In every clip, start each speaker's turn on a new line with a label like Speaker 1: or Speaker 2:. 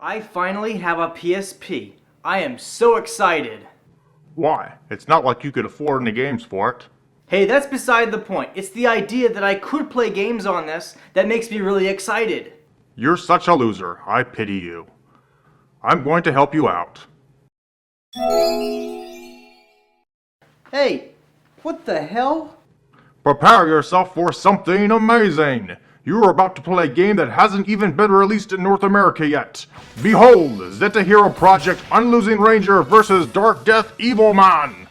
Speaker 1: I finally have a PSP. I am so excited.
Speaker 2: Why? It's not like you could afford any games for it.
Speaker 1: Hey, that's beside the point. It's the idea that I could play games on this that makes me really excited.
Speaker 2: You're such a loser. I pity you. I'm going to help you out.
Speaker 1: Hey, what the hell?
Speaker 2: Prepare yourself for something amazing. You are about to play a game that hasn't even been released in North America yet. Behold, Zettai Hero Project Unlosing Ranger vs. Darkdeath Evilman.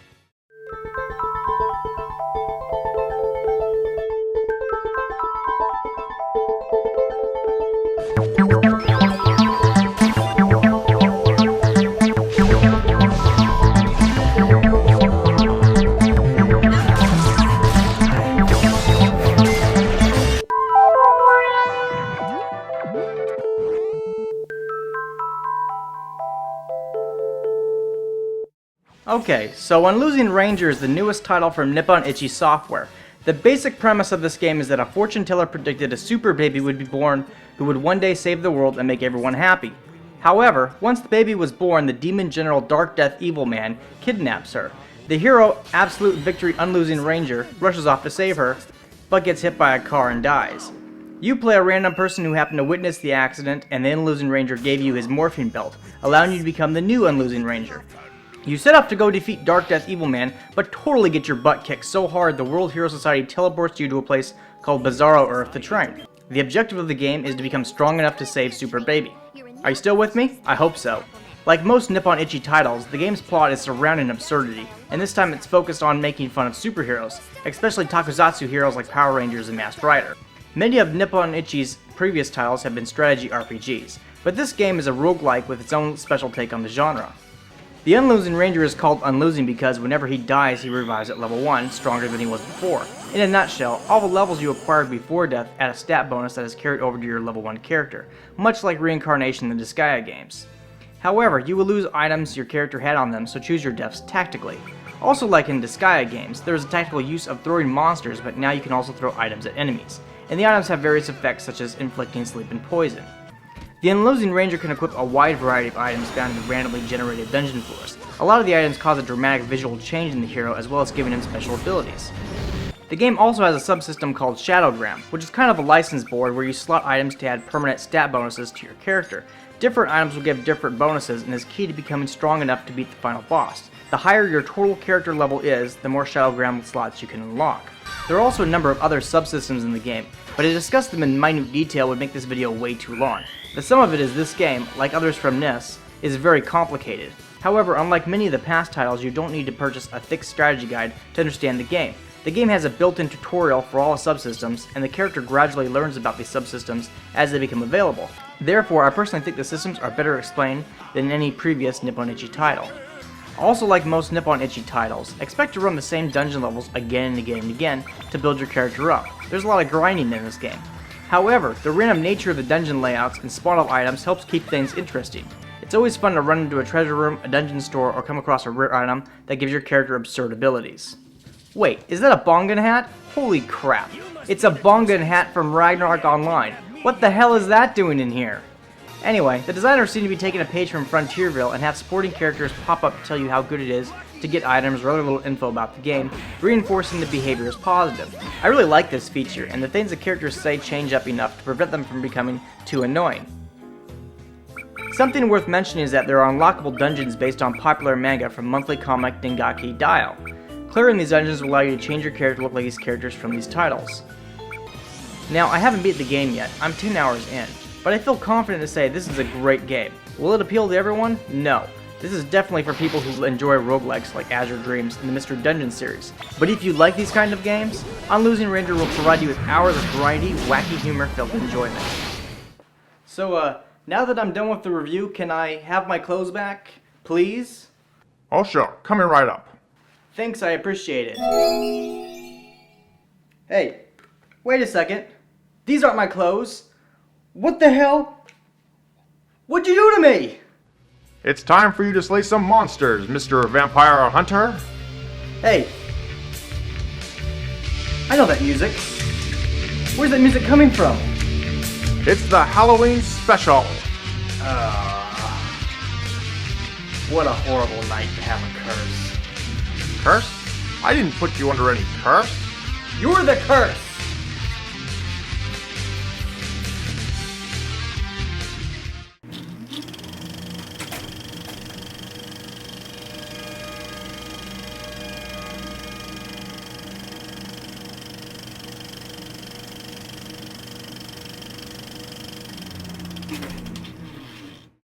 Speaker 1: Okay, so Unlosing Ranger is the newest title from Nippon Ichi Software. The basic premise of this game is that a fortune teller predicted a super baby would be born who would one day save the world and make everyone happy. However, once the baby was born, the demon general Darkdeath Evilman kidnaps her. The hero, Absolute Victory Unlosing Ranger, rushes off to save her, but gets hit by a car and dies. You play a random person who happened to witness the accident, and the Unlosing Ranger gave you his morphing belt, allowing you to become the new Unlosing Ranger. You set up to go defeat Darkdeath Evilman, but totally get your butt kicked so hard the World Hero Society teleports you to a place called Bizarro Earth to train. The objective of the game is to become strong enough to save Super Baby. Are you still with me? I hope so. Like most Nippon Ichi titles, the game's plot is surrounded in absurdity, and this time it's focused on making fun of superheroes, especially tokusatsu heroes like Power Rangers and Masked Rider. Many of Nippon Ichi's previous titles have been strategy RPGs, but this game is a roguelike with its own special take on the genre. The Unlosing Ranger is called Unlosing because whenever he dies, he revives at level 1, stronger than he was before. In a nutshell, all the levels you acquired before death add a stat bonus that is carried over to your level 1 character, much like reincarnation in the Disgaea games. However, you will lose items your character had on them, so choose your deaths tactically. Also like in Disgaea games, there is a tactical use of throwing monsters, but now you can also throw items at enemies, and the items have various effects such as inflicting sleep and poison. The Unlosing Ranger can equip a wide variety of items found in randomly generated dungeon floors. A lot of the items cause a dramatic visual change in the hero as well as giving him special abilities. The game also has a subsystem called Shadowgram, which is kind of a license board where you slot items to add permanent stat bonuses to your character. Different items will give different bonuses and is key to becoming strong enough to beat the final boss. The higher your total character level is, the more Shadowgram slots you can unlock. There are also a number of other subsystems in the game, but to discuss them in minute detail would make this video way too long. The sum of it is this game, like others from NIS, is very complicated. However, unlike many of the past titles, you don't need to purchase a thick strategy guide to understand the game. The game has a built-in tutorial for all subsystems, and the character gradually learns about these subsystems as they become available. Therefore, I personally think the systems are better explained than any previous Nippon Ichi title. Also, like most Nippon Ichi titles, expect to run the same dungeon levels again and again and again to build your character up. There's a lot of grinding in this game. However, the random nature of the dungeon layouts and spawn of items helps keep things interesting. It's always fun to run into a treasure room, a dungeon store, or come across a rare item that gives your character absurd abilities. Wait, is that a Bongan hat? Holy crap! It's a Bongan hat from Ragnarok Online. What the hell is that doing in here? Anyway, the designers seem to be taking a page from Frontierville and have supporting characters pop up to tell you how good it is to get items or other little info about the game, reinforcing the behavior as positive. I really like this feature, and the things the characters say change up enough to prevent them from becoming too annoying. Something worth mentioning is that there are unlockable dungeons based on popular manga from monthly comic Dengaki Dial. Clearing these dungeons will allow you to change your character to look like these characters from these titles. Now, I haven't beat the game yet, I'm 10 hours in, but I feel confident to say this is a great game. Will it appeal to everyone? No. This is definitely for people who enjoy roguelikes like Azure Dreams and the Mystery Dungeon series. But if you like these kind of games, Unlosing Ranger will provide you with hours of grindy, wacky humor-filled enjoyment. So, now that I'm done with the review, can I have my clothes back, please?
Speaker 2: Oh sure, coming right up.
Speaker 1: Thanks, I appreciate it. Hey, wait a second. These aren't my clothes. What the hell? What'd you do to me?
Speaker 2: It's time for you to slay some monsters, Mr. Vampire Hunter.
Speaker 1: Hey. I know that music. Where's that music coming from?
Speaker 2: It's the Halloween special.
Speaker 1: What a horrible night to have a curse.
Speaker 2: Curse? I didn't put you under any curse.
Speaker 1: You're the curse!